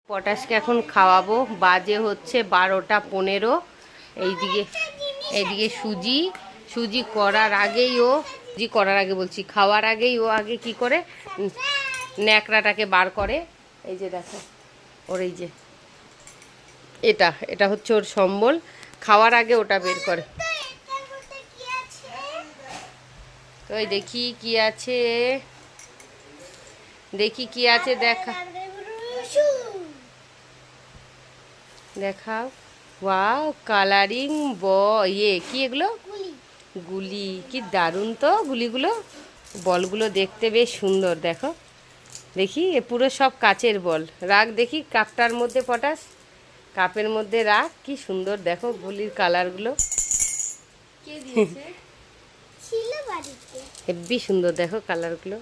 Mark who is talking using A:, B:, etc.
A: পটাশকে এখন খাওয়াবো। বাজে হচ্ছে 12টা 15। এইদিকে সুজি করার আগেই বলছি, খাওয়ার আগেই ও আগে কি করে ন্যাকড়াটাকে বার করে। এই যে দেখো ওর এই যে এটা হচ্ছে ওর সম্বল। খাওয়ার আগে ওটা বের করে। তো দেখি কি আছে, দেখাও। ওয়াও, কালারিং কি এগুলো? গুলি। কি দারুণ তো গুলিগুলো, বলগুলো দেখতে বেশ সুন্দর। দেখো দেখি, এ পুরো সব কাচের বল। রাখ দেখি কাপটার মধ্যে, পটাশ কাপের মধ্যে রাখ। কি সুন্দর দেখো গুলির কালারগুলো, হেব্বি সুন্দর দেখো কালারগুলো।